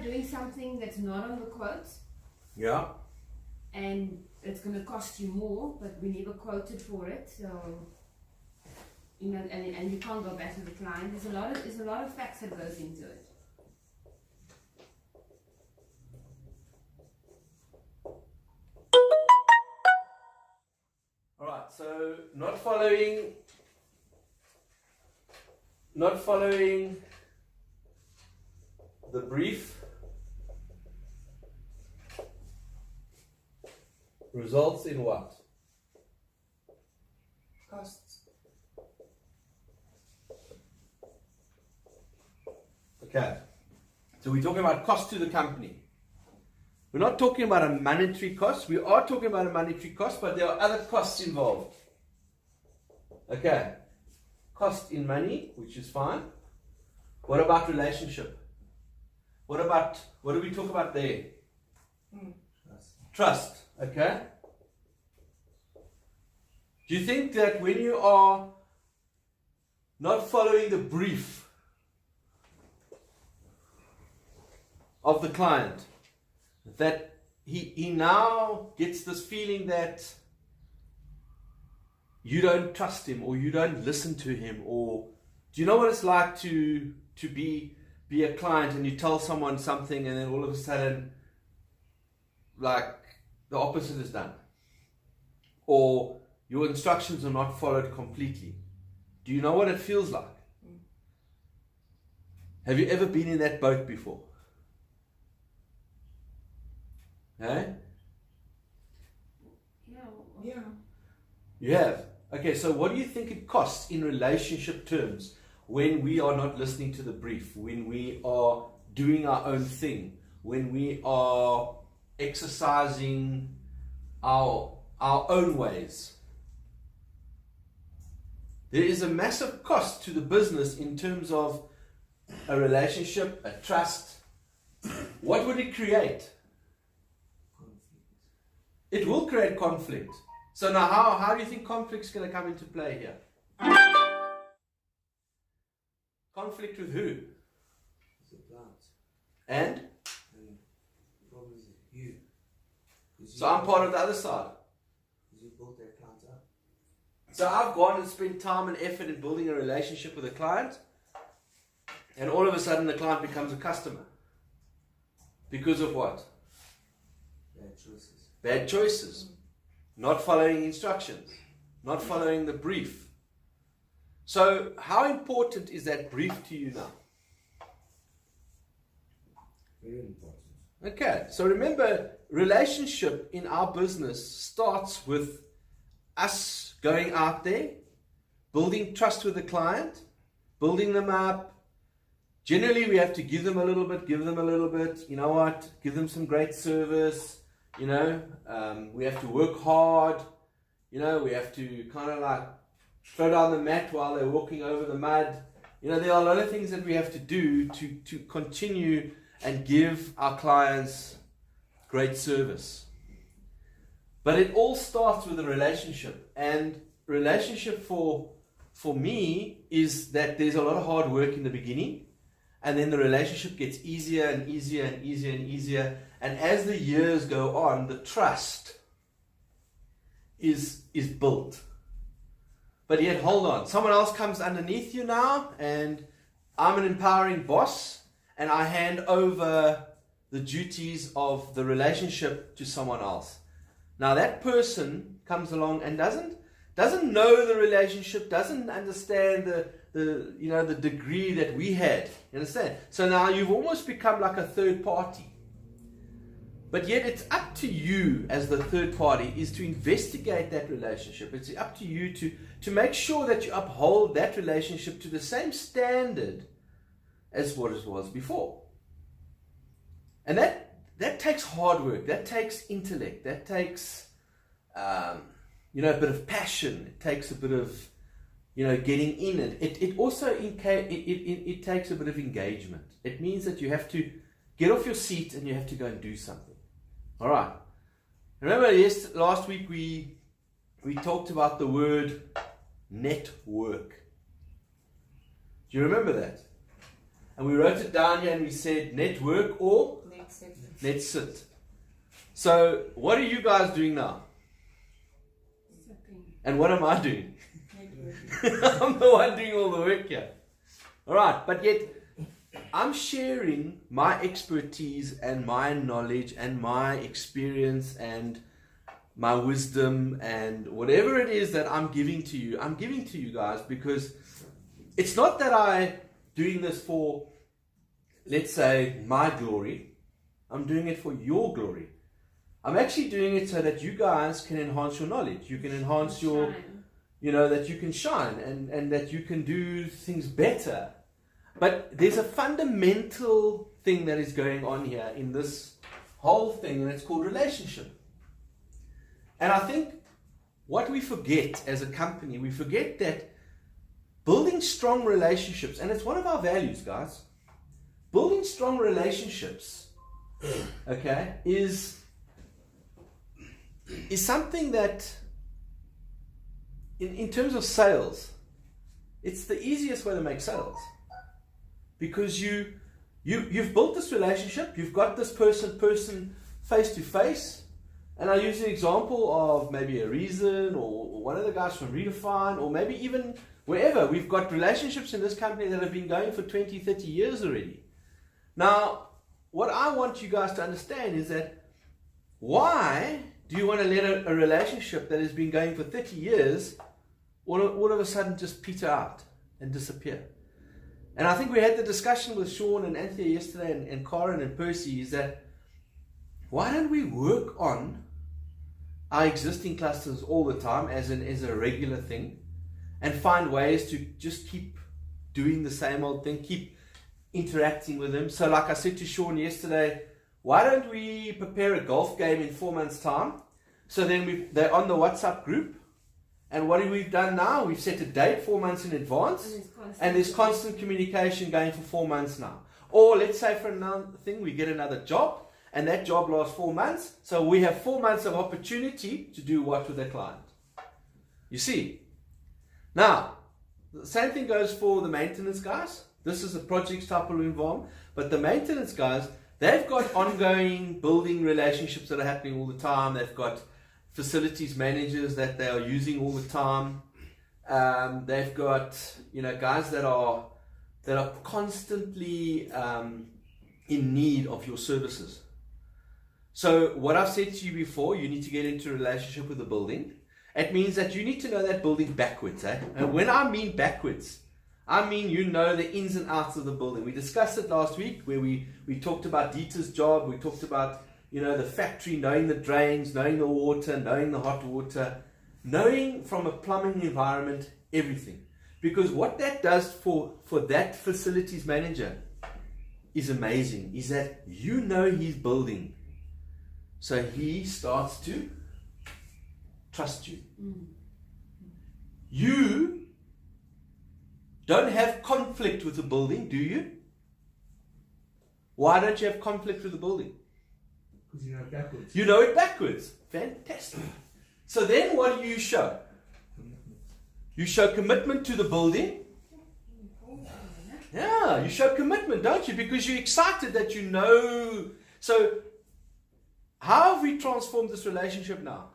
doing something that's not on the quote, Yeah. and it's going to cost you more, but we never quoted for it, so you know, and you can't go back to the client. There's a lot of facts that goes into it. All right. So not following the brief results in what? Costs. Okay. So we're talking about cost to the company. We're not talking about a monetary cost. We are talking about a monetary cost, but there are other costs involved. Okay. Cost in money, which is fine. What about relationship? What do we talk about there? Trust. Okay. Do you think that when you are not following the brief of the client, that he now gets this feeling that you don't trust him, or you don't listen to him? Or do you know what it's like to be a client and you tell someone something and then all of a sudden, like, the opposite is done, or your instructions are not followed completely? Do you know what it feels like? Have you ever been in that boat before? Hey? Yeah. You have? Okay, so what do you think it costs in relationship terms when we are not listening to the brief, when we are doing our own thing, when we are exercising our own ways? There is a massive cost to the business in terms of a relationship, a trust. What would it create? It will create conflict. So now how do you think conflict's going to come into play here? Conflict with who? The plant. And? And probably you. So I'm part of the other side. You built that plant up. So I've gone and spent time and effort in building a relationship with a client, and all of a sudden the client becomes a customer. Because of what? Bad choices. Bad choices. Not following instructions. Not following the brief. So how important is that brief to you now? Very important. Okay, so remember, relationship in our business starts with us going out there, building trust with the client, building them up. Generally, we have to give them a little bit, you know what, give them some great service, you know, we have to work hard, you know, we have to kind of like throw down the mat while they're walking over the mud. You know, there are a lot of things that we have to do to continue and give our clients great service. But it all starts with a relationship. And relationship for me is that there's a lot of hard work in the beginning, and then the relationship gets easier and easier and easier and easier. And as the years go on, the trust is built. But yet, hold on, someone else comes underneath you now, and I'm an empowering boss, and I hand over the duties of the relationship to someone else. Now that person comes along and doesn't know the relationship, doesn't understand the degree that we had. You understand? So now you've almost become like a third party. But yet it's up to you as the third party is to investigate that relationship. It's up to you to make sure that you uphold that relationship to the same standard as what it was before. And that takes hard work, that takes intellect, that takes a bit of passion, it takes a bit of getting in it. It also it takes a bit of engagement. It means that you have to get off your seat and you have to go and do something. All right. Remember, last week we talked about the word network. Do you remember that? And we wrote it down here and we said network or net sit. So what are you guys doing now? And what am I doing? I'm the one doing all the work here. Alright, but yet I'm sharing my expertise and my knowledge and my experience and my wisdom and whatever it is that I'm giving to you guys, because it's not that I'm doing this for, let's say, my glory. I'm doing it for your glory. I'm actually doing it so that you guys can enhance your knowledge. You can enhance your, that you can shine and that you can do things better. But there's a fundamental thing that is going on here in this whole thing, and it's called relationship. And I think what we forget as a company, we forget that building strong relationships, and it's one of our values, guys, building strong relationships, okay, is something that, in terms of sales, it's the easiest way to make sales. Because you've built this relationship, you've got this person face to face. And I use an example of maybe a Reason or one of the guys from Redefine, or maybe even wherever. We've got relationships in this company that have been going for 20, 30 years already. Now, what I want you guys to understand is that why do you want to let a relationship that has been going for 30 years all of a sudden just peter out and disappear? And I think we had the discussion with Sean and Anthea yesterday and Karen and Percy, is that why don't we work on our existing clusters all the time as a regular thing, and find ways to just keep doing the same old thing, keep interacting with them. So like I said to Sean yesterday, why don't we prepare a golf game in 4 months' time? So then they're on the WhatsApp group. And what have we done now? We've set a date 4 months in advance. And there's constant communication going for 4 months now. Or let's say for another thing, we get another job. And that job lasts 4 months. So we have 4 months of opportunity to do what with the client? You see? Now, the same thing goes for the maintenance guys. This is a projects type of environment. But the maintenance guys, they've got ongoing building relationships that are happening all the time. They've got facilities managers that they are using all the time. They've got guys that are constantly in need of your services. So what I've said to you before, you need to get into a relationship with the building. It means that you need to know that building backwards. And when I mean backwards, I mean you know the ins and outs of the building. We discussed it last week where we talked about Dieter's job. We talked about the factory, knowing the drains, knowing the water, knowing the hot water, knowing from a plumbing environment everything. Because what that does for that facilities manager is amazing, is that his building. So he starts to trust you. You don't have conflict with the building, do you? Why don't you have conflict with the building? Because you know it backwards. You know it backwards. Fantastic. So then what do you show? You show commitment to the building. Yeah, you show commitment, don't you? Because you're excited that you know. So how have we transformed this relationship now?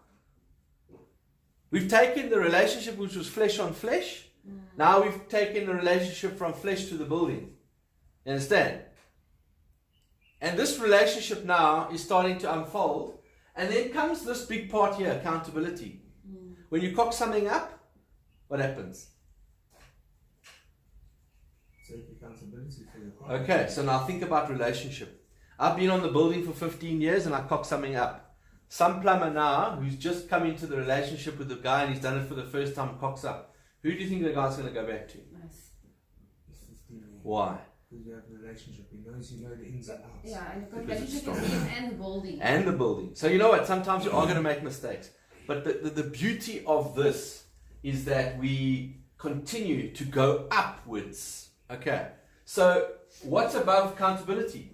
We've taken the relationship which was flesh on flesh. Now we've taken the relationship from flesh to the building. You understand? And this relationship now is starting to unfold. And then comes this big part here, accountability. When you cock something up, what happens? Take accountability for your client. Okay, so now think about relationship. I've been on the building for 15 years and I cock something up. Some plumber now, who's just come into the relationship with the guy and he's done it for the first time, cocks up. Who do you think the guy's going to go back to? Nice. Why? Because you have a relationship. He knows you know the ins and outs. Yeah, and the Because it's relationship is him and the building. And the building. So you know what? Sometimes you are going to make mistakes. But the beauty of this is that we continue to go upwards. Okay. So what's above accountability?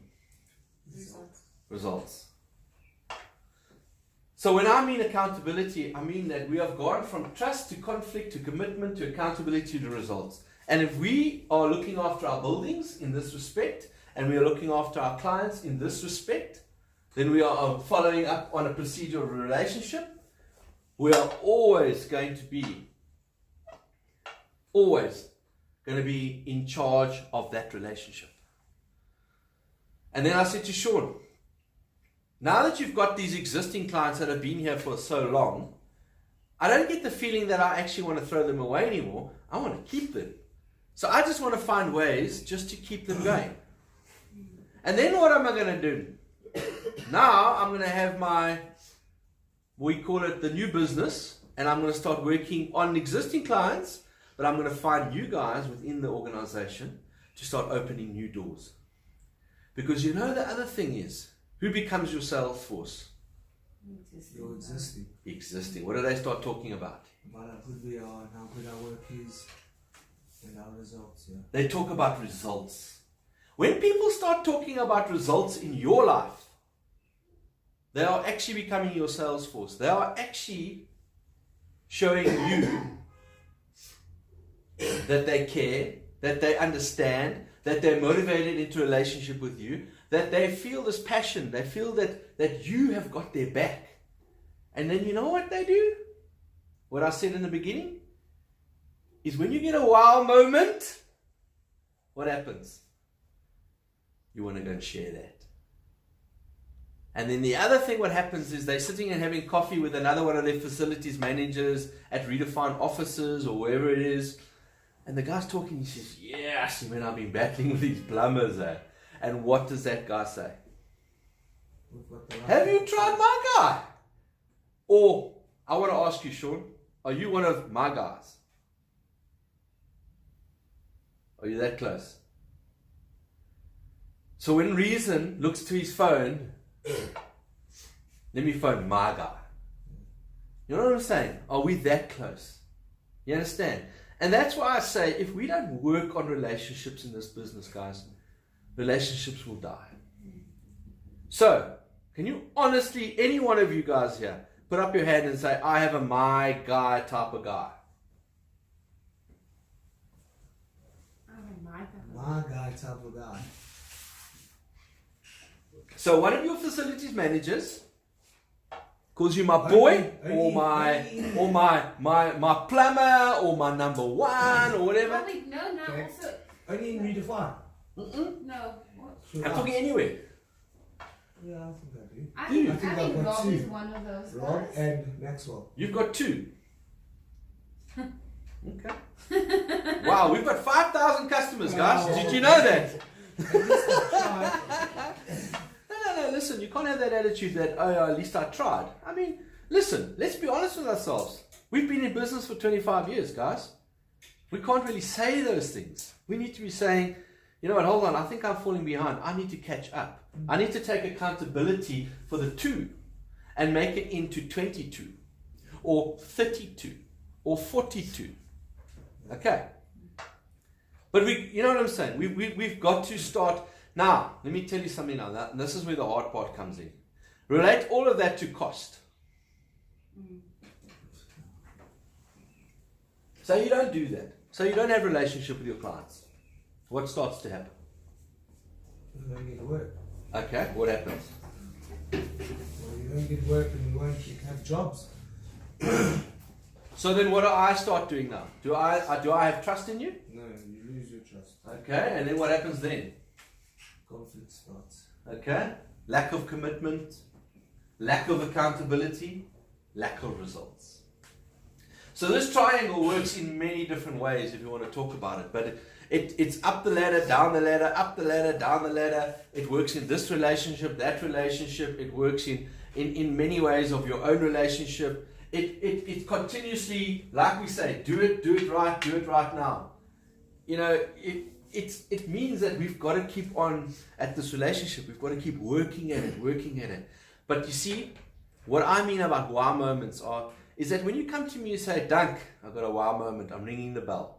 Results. So when I mean accountability, I mean that we have gone from trust to conflict to commitment to accountability to results. And if we are looking after our buildings in this respect, and we are looking after our clients in this respect, then we are following up on a procedure of a relationship. We are always going to be in charge of that relationship. And then I said to Sean, now that you've got these existing clients that have been here for so long, I don't get the feeling that I actually want to throw them away anymore. I want to keep them. So I just want to find ways just to keep them going. And then what am I going to do? Now I'm going to have we call it the new business, and I'm going to start working on existing clients, but I'm going to find you guys within the organization to start opening new doors. Because you know the other thing is, who becomes your sales force? You're existing. Existing. What do they start talking about? About how good we are and how good our work is and our results, yeah. They talk about results. When people start talking about results in your life, they are actually becoming your sales force. They are actually showing you that they care, that they understand, that they're motivated into a relationship with you, that they feel this passion, they feel that you have got their back. And then you know what they do? What I said in the beginning is when you get a wow moment, what happens? You want to go and share that. And then the other thing what happens is they're sitting and having coffee with another one of their facilities managers at redefined offices or wherever it is. And the guy's talking, he says, yes, man, I've been battling with these plumbers. And what does that guy say? Have you tried my guy? Or, I want to ask you, Sean, are you one of my guys? Are you that close? So when Reason looks to his phone, let me phone my guy. You know what I'm saying? Are we that close? You understand? And that's why I say, if we don't work on relationships in this business, guys, relationships will die. So, can you honestly, any one of you guys here, put up your hand and say, I have a my guy type of guy? My guy type of guy. So one of your facilities managers calls you my boy, or my plumber, or my number one, or whatever. No, Okay. also. Only in Redefine. No. What? I'm talking anywhere. Yeah, I think I do. I Do you? think, I think I've got Rob two. is one of those Rob guys. and Maxwell. You've got two. Okay. Wow, we've got 5,000 customers, guys. Wow. Did you know that? At least I tried. No, listen, you can't have that attitude that, oh, at least I tried. I mean, listen, let's be honest with ourselves. We've been in business for 25 years, guys. We can't really say those things. We need to be saying, you know what, hold on, I think I'm falling behind. I need to catch up. I need to take accountability for the 2 and make it into 22 or 32 or 42. Okay. But you know what I'm saying? We've got to start. Now, let me tell you something now. And this is where the hard part comes in. Relate all of that to cost. So you don't do that. So you don't have a relationship with your clients. What starts to happen? You don't get work. Okay, what happens? Well, you don't get work and you won't have jobs. So then what do I start doing now? Do I have trust in you? No, you lose your trust. Okay, and then what happens then? Conflict starts. Okay, lack of commitment, lack of accountability, lack of results. So this triangle works in many different ways if you want to talk about it, but it's up the ladder, down the ladder, up the ladder, down the ladder. It works in this relationship, that relationship. It works in many ways of your own relationship. It continuously, like we say, do it right now. You know, it means that we've got to keep on at this relationship. We've got to keep working at it. But you see, what I mean about wow moments is that when you come to me and say, Dunk, I've got a wow moment, I'm ringing the bell.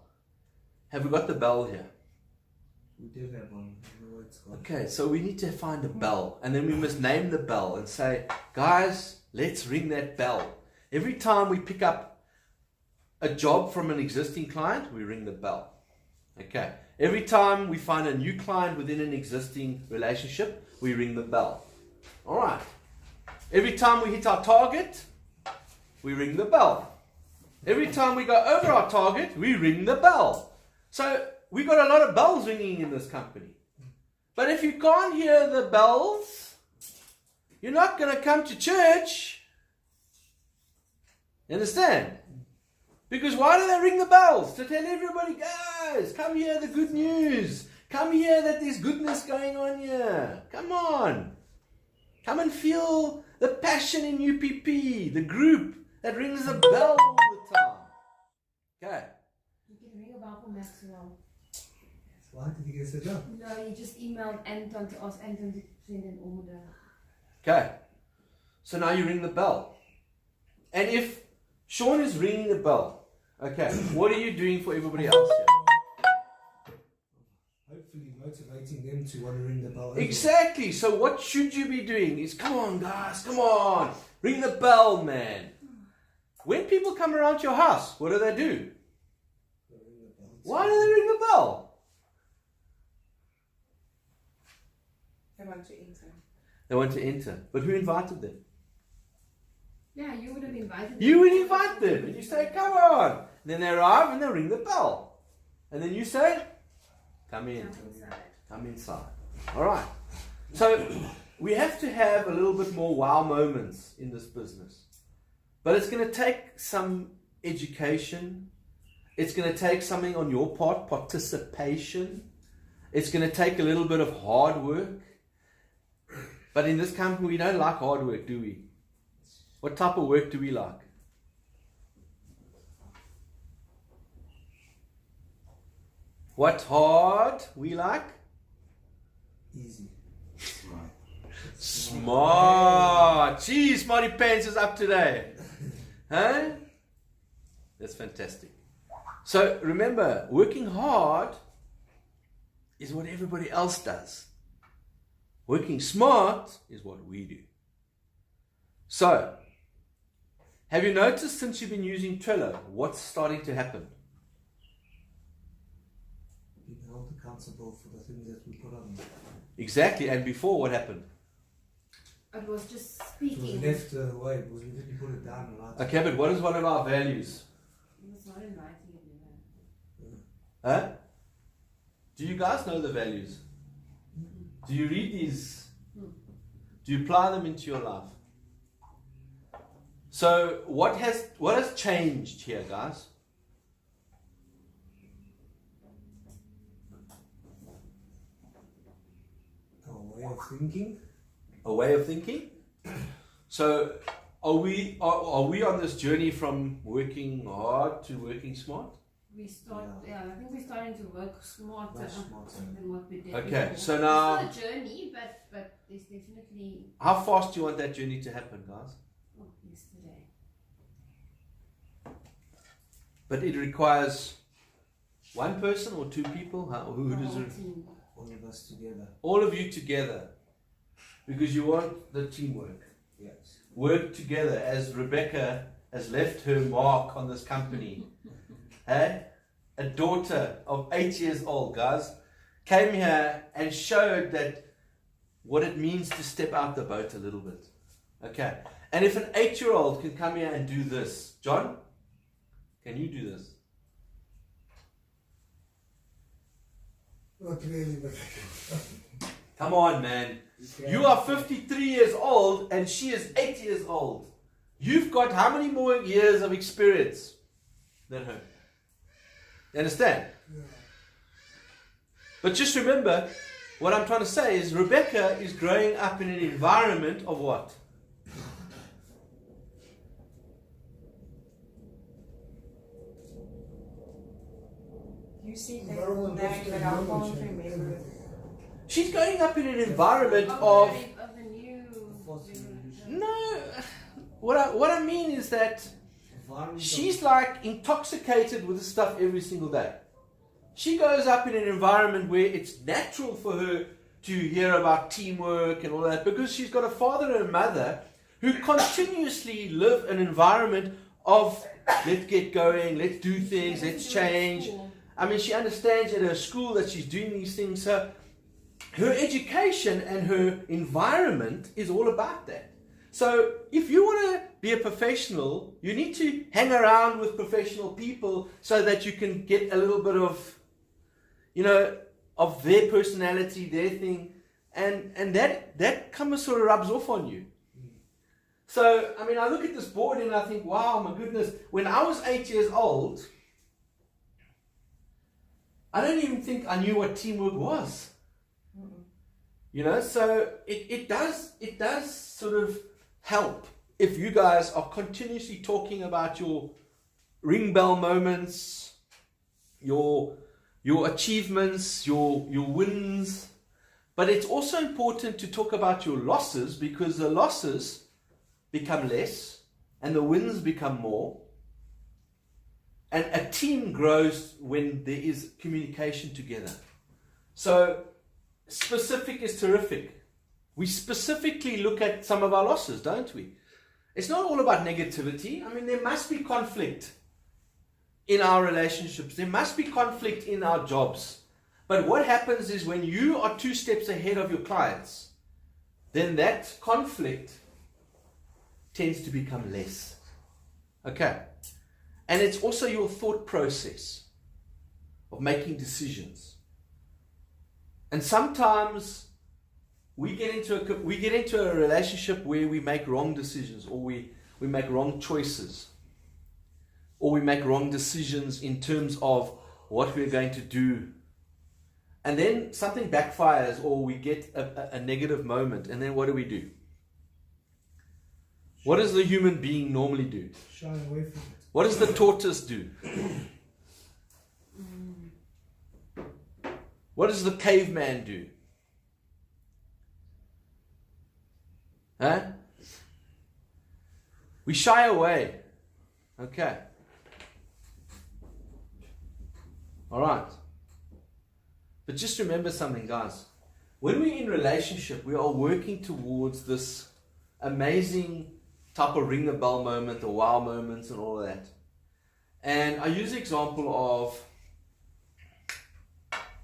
Have we got the bell here? We did have one. I don't know where it's gone. Okay, so we need to find a bell, and then we must name the bell and say, guys, let's ring that bell. Every time we pick up a job from an existing client, we ring the bell. Okay. Every time we find a new client within an existing relationship, we ring the bell. All right. Every time we hit our target, we ring the bell. Every time we go over our target, we ring the bell. So we got a lot of bells ringing in this company. But if you can't hear the bells, you're not going to come to church. You understand? Because why do they ring the bells? To tell everybody, guys, come hear the good news. Come hear that there's goodness going on here. Come on. Come and feel the passion in UPP, the group that rings the bell all the time. Okay. You can ring a bell for Maxwell. Why did you get set up? No, you just emailed Anton to ask Anton to send an order. Okay. So now you ring the bell. And if Sean is ringing the bell, okay, what are you doing for everybody else here? Hopefully motivating them to want to ring the bell. Exactly. So what should you be doing is, come on guys, come on. Ring the bell, man. When people come around your house, what do? They ring the bell. Why do they ring the bell? They want to enter. They want to enter. But who invited them? Yeah, you would have invited them. You would invite them. And you say, come on. And then they arrive and they ring the bell. And then you say, come in. Come inside. Come inside. All right. So we have to have a little bit more wow moments in this business. But it's going to take some education. It's going to take something on your part, participation. It's going to take a little bit of hard work. But in this company, we don't like hard work, do we? What type of work do we like? What's hard we like? Easy. Smart. Gee, Smarty Pants is up today. Huh? That's fantastic. So remember, working hard is what everybody else does. Working smart is what we do. So, have you noticed since you've been using Trello, what's starting to happen? Being held accountable for the things that we put on. Exactly, and before what happened? It was just It speaking. was left away because we didn't put it down right. Okay, but what is one of our values? It was not in writing, you know. Huh? Do you guys know the values? Do you read these? Do you apply them into your life? So what has changed here, guys? Our way of thinking. A way of thinking. So are we on this journey from working hard to working smart? I think we're starting to work smarter Much smarter. than what we did Okay, before. so now- It's still a journey, but there's definitely... How fast do you want that journey to happen, guys? Oh, yesterday. But it requires one person or two people? Who The does whole it? team. All of us together. All of you together. Because you want the teamwork. Yes. Work together as Rebecca has left her mark on this company. Hey? A daughter of 8 years old, guys, came here and showed that what it means to step out the boat a little bit. Okay. And if an 8-year-old can come here and do this, John, can you do this? Not really, but Come on, man. You are 53 years old and she is 8 years old. You've got how many more years of experience than her? You understand? yeah. But just remember, what I'm trying to say is Rebecca is growing up in an environment of what? You see Environment that of but I can't technology. remember. She's growing up in an environment of... Of the new... Fourth generation. No, what I mean is that Environment she's like intoxicated with this stuff every single day. She goes up in an environment where it's natural for her to hear about teamwork and all that because she's got a father and a mother who continuously live an environment of let's get going, let's do things, let's change. I mean, she understands at her school that she's doing these things. So her education and her environment is all about that. So if you want to be a professional, you need to hang around with professional people so that you can get a little bit of, of their personality, their thing, and that kind of sort of rubs off on you. So, I mean, I look at this board and I think, wow, my goodness, when I was 8 years old, I don't even think I knew what teamwork was. So it does sort of help if you guys are continuously talking about your ring bell moments, your achievements, your wins. But it's also important to talk about your losses, because the losses become less and the wins become more. And a team grows when there is communication together. So specific is terrific. We specifically look at some of our losses, don't we? It's not all about negativity. I mean, there must be conflict in our relationships. There must be conflict in our jobs. But what happens is when you are 2 steps ahead of your clients, then that conflict tends to become less. Okay? And it's also your thought process of making decisions. And sometimes we get into a relationship where we make wrong decisions, or we make wrong choices, or we make wrong decisions in terms of what we're going to do. And then something backfires, or we get a negative moment, and then what do? What does the human being normally do? Shy away from it. What does the tortoise do? What does the caveman do? Huh? We shy away. Okay. All right. But just remember something, guys. When we're in relationship, we are working towards this amazing type of ring the bell moment, or wow moments, and all of that. And I use the example of,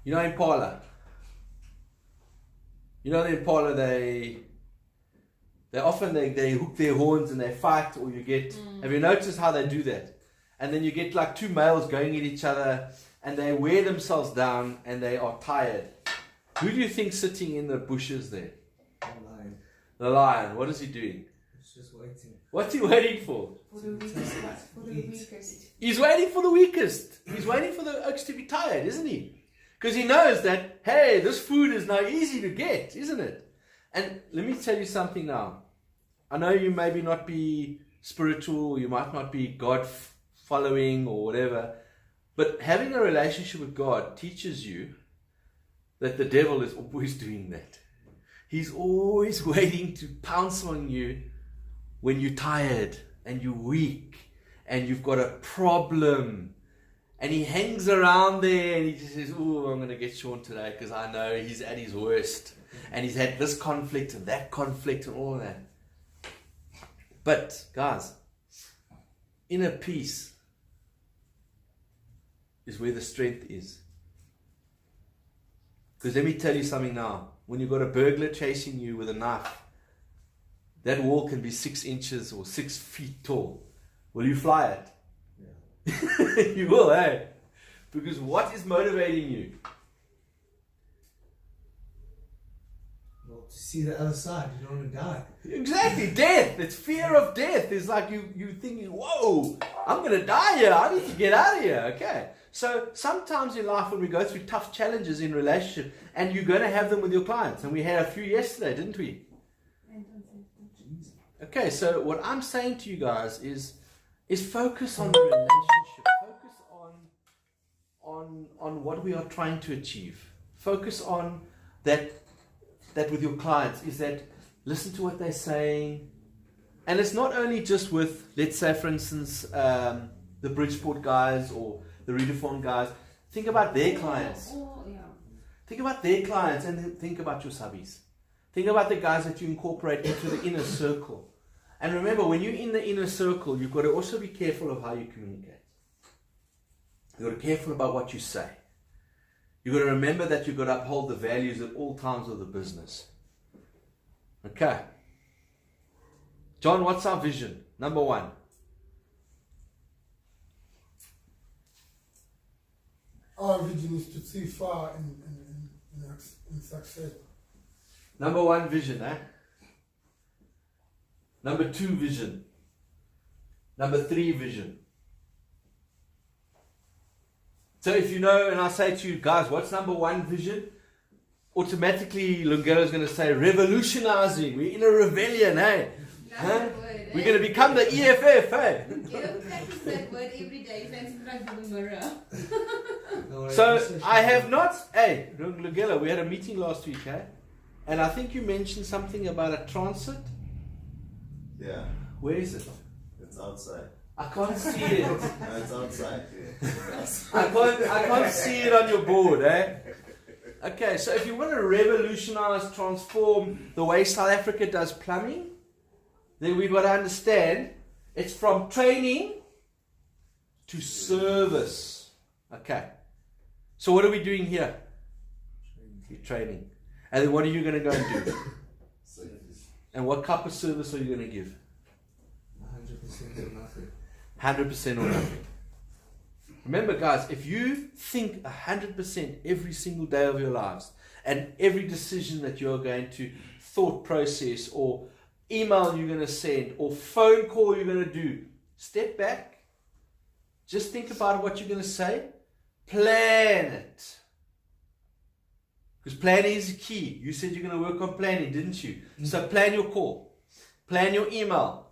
Impala. The Impala, they often hook their horns and they fight, or you get, have you noticed how they do that? And then you get like 2 males going at each other, and they wear themselves down and they are tired. Who do you think sitting in the bushes there? The lion. The lion. What is he doing? He's just waiting. What's he waiting for? For the weakest. He's waiting for the weakest. He's waiting for the oaks to be tired, isn't he? Because he knows that, hey, this food is now easy to get, isn't it? And let me tell you something now. I know you maybe not be spiritual, you might not be God following or whatever, but having a relationship with God teaches you that the devil is always doing that. He's always waiting to pounce on you when you're tired and you're weak and you've got a problem. And he hangs around there and he just says, oh, I'm going to get Sean today because I know he's at his worst. And he's had this conflict and that conflict and all that. But, guys, inner peace is where the strength is. Because let me tell you something now. When you've got a burglar chasing you with a knife, that wall can be 6 inches or 6 feet tall. Will you fly it? Yeah. You will, eh? Because what is motivating you? Well, to see the other side, you don't want to die. Exactly, death. It's fear of death. It's like you thinking, whoa, I'm going to die here. I need to get out of here. Okay. So sometimes in life when we go through tough challenges in relationship, and you're going to have them with your clients, and we had a few yesterday, didn't we? Okay, so what I'm saying to you guys is focus on the relationship. Focus on what we are trying to achieve. Focus on that with your clients, is that listen to what they're saying. And it's not only just with, let's say, for instance, the Bridgeport guys or the Redefine guys. Think about their clients. Think about their clients and think about your subbies. Think about the guys that you incorporate into the inner circle. And remember, when you're in the inner circle, you've got to also be careful of how you communicate. You've got to be careful about what you say. You've got to remember that you've got to uphold the values at all times of the business. Okay. John, what's our vision? Number one. Our vision is to see far in success. Number one vision, eh? Number two vision. Number three vision. So if you know, and I say to you guys, what's number one vision? Automatically, Lungelo is going to say revolutionizing. We're in a rebellion, eh? Huh? We're going to become the EFF, eh? Practice that word every day. Thanks for the mirror. So I have not. Hey, Lungelo, we had a meeting last week, eh? And I think you mentioned something about a transit. Yeah, Where is it? it's outside. I can't see it. No, it's outside. I can't see it on your board, eh? Okay, so if you want to revolutionize, transform the way South Africa does plumbing, then we've got to understand it's from training to service. Okay. So what are we doing here? You're training. And then what are you going to go and do? And what type of service are you going to give? 100% or nothing. 100% or nothing. Remember, guys, if you think 100% every single day of your lives, and every decision that you're going to thought process, or email you're going to send, or phone call you're going to do, step back, just think about what you're going to say, plan it. Because planning is key. You said you're going to work on planning, didn't you? So plan your call, plan your email.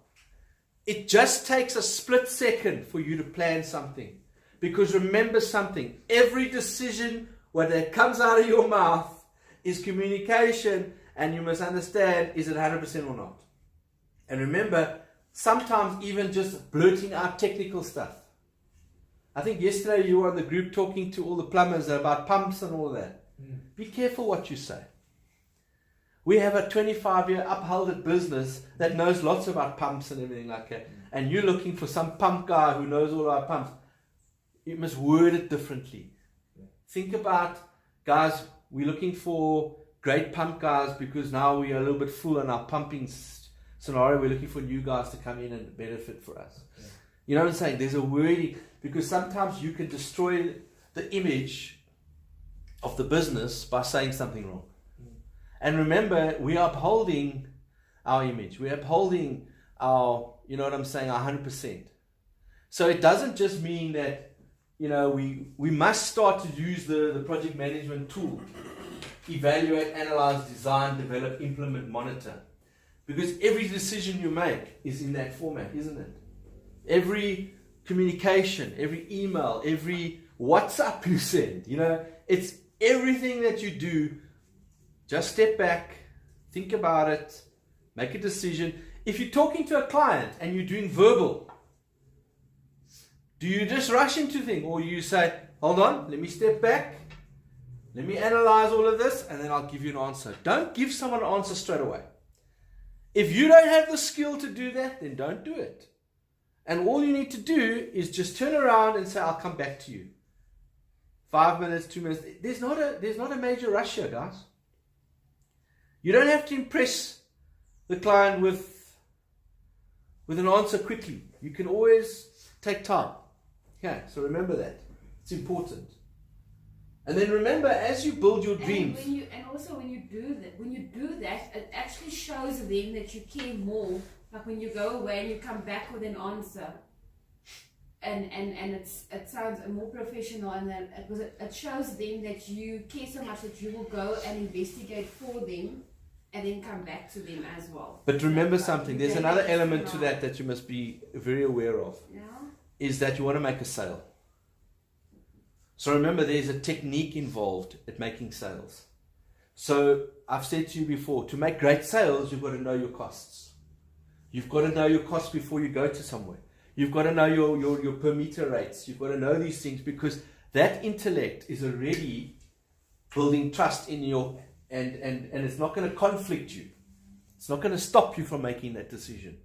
It just takes a split second for you to plan something. Because remember something, every decision, whether it comes out of your mouth, is communication, and you must understand, is it 100% or not? And remember, sometimes even just blurting out technical stuff. I think yesterday you were on the group talking to all the plumbers about pumps and all that. Be careful what you say. We have a 25-year upheld business that knows lots about pumps and everything like that. And you're looking for some pump guy who knows all about pumps. You must word it differently. Think about, guys, we're looking for great pump guys because now we are a little bit full on our pumping scenario. We're looking for new guys to come in and benefit for us. Yeah. You know what I'm saying? There's a wording, because sometimes you can destroy the image of the business by saying something wrong. And remember, we are upholding our image. We're upholding our, you know what I'm saying, 100%. So it doesn't just mean that, you know, we must start to use the project management tool. Evaluate, analyze, design, develop, implement, monitor. Because every decision you make is in that format, isn't it? Every communication, every email, every WhatsApp you send, you know, it's everything that you do. Just step back, think about it, make a decision. If you're talking to a client and you're doing verbal, do you just rush into things, or you say, hold on, let me step back, let me analyze all of this, and then I'll give you an answer. Don't give someone an answer straight away. If you don't have the skill to do that, then don't do it. And all you need to do is just turn around and say, I'll come back to you. 5 minutes, 2 minutes. There's not a major rush here, guys. You don't have to impress the client with an answer quickly. You can always take time. Okay, so remember that. It's important. And then remember, as you build your dreams. And also when you do that, it actually shows them that you care more. Like when you go away and you come back with an answer. And it sounds more professional, and then it shows them that you care so much that you will go and investigate for them and then come back to them as well. But remember something, there's another element to that you must be very aware of. Yeah. Is that you want to make a sale. So remember, there's a technique involved at making sales. So I've said to you before, to make great sales, you've got to know your costs. You've got to know your costs before you go to somewhere. You've got to know your per meter rates. You've got to know these things, because that intellect is already building trust in your, and it's not going to conflict you. It's not going to stop you from making that decision,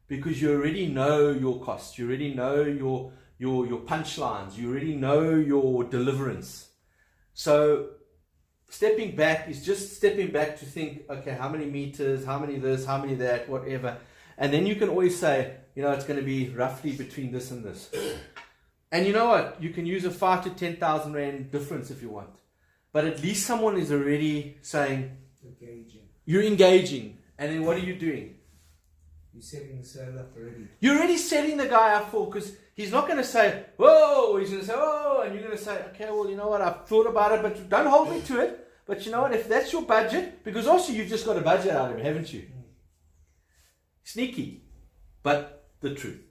because you already know your costs. You already know your punchlines. You already know your deliverance. So stepping back is just stepping back to think, okay, how many meters, how many this, how many that, whatever. And then you can always say, it's going to be roughly between this and this. And you know what? You can use a 5 to 10,000 rand difference if you want. But at least someone is already saying, you're engaging. And then what are you doing? You're setting the sale up already. You're already setting the guy up for, because he's not going to say, whoa, he's going to say, oh, and you're going to say, okay, well, you know what, I've thought about it, but don't hold me to it. But you know what, if that's your budget, because also you've just got a budget out of him, haven't you? Sneaky, but the truth.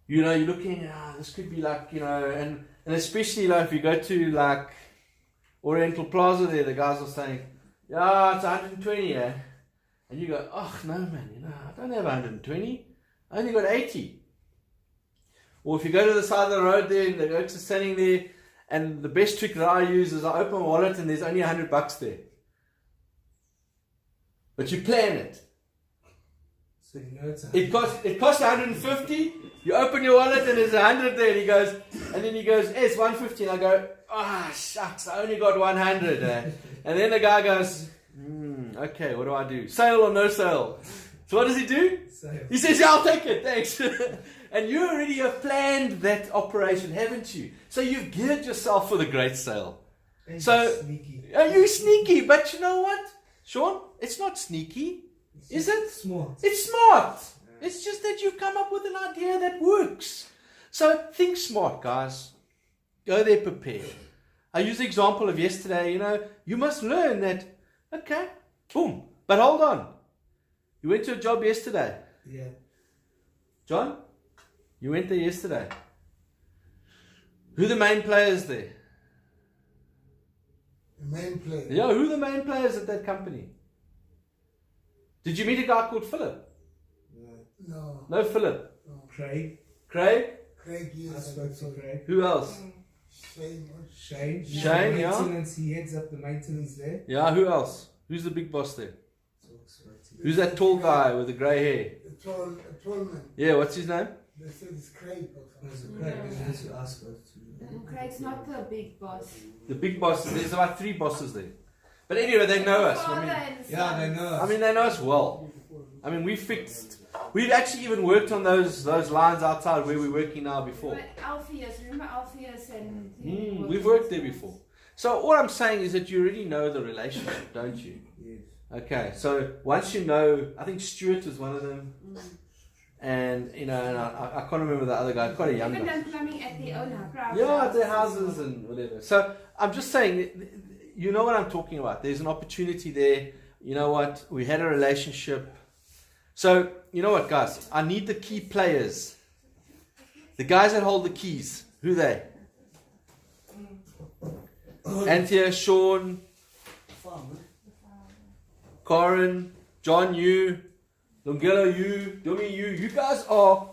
You're looking, this could be like, and especially if you go to like Oriental Plaza there, the guys are saying, yeah, it's 120, eh? And you go, oh, no, man, I don't have 120. I only got 80. Or if you go to the side of the road there, and the folks are standing there, and the best trick that I use is I open my wallet and there's only $100 there. But you plan it. So you know it's It costs 150. You open your wallet and there's 100 there. And then he goes, it's 150. And I go, shucks, I only got 100. And then the guy goes, okay, what do I do? Sale or no sale? So what does he do? Sale. He says, yeah, I'll take it, thanks. And you already have planned that operation, haven't you? So you've geared yourself for the great sale. And So, sneaky. are you sneaky? But you know what, Sean? It's not sneaky, is it? Smart. It's smart. It's just that you've come up with an idea that works. So think smart, guys. Go there prepared. I use the example of yesterday. You must learn that, okay, boom. But hold on. You went to a job yesterday. Yeah. John, you went there yesterday. Who are the main players there? The main player. Yeah, who are the main players at that company? Did you meet a guy called Philip? No. No, Philip. Craig. Craig? Craig, I yes. spoke to Craig. Who else? Shane. Shane, yeah. Maintenance, he heads up the maintenance there. Yeah, who else? Who's the big boss there? So I spoke to Who's that tall guy with the grey hair? A tall man. Yeah, what's his name? They said it's Craig or There's something. a Craig, and that's who I spoke to. Craig's not the big boss. The big boss. There's about 3 bosses there. But anyway, they know us. Yeah, they know us. They know us well. We've actually even worked on those lines outside where we're working now before. But Alpheus, remember Alpheus and... We've worked there before. So all I'm saying is that you already know the relationship, don't you? Yes. Okay, so once you know, I think Stuart was one of them. And, and I can't remember the other guy, quite a young Even guy. done plumbing at their own house. Yeah, at their houses and whatever. So I'm just saying, you know what I'm talking about. There's an opportunity there. You know what? We had a relationship. So, you know what, guys? I need the key players. The guys that hold the keys. Who are they? Anthea, Sean, Corin, John, you, Lungelo, you, Dumi, you. You guys are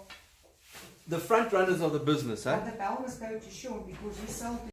the front runners of the business, eh? The bell must go to Sean because he sold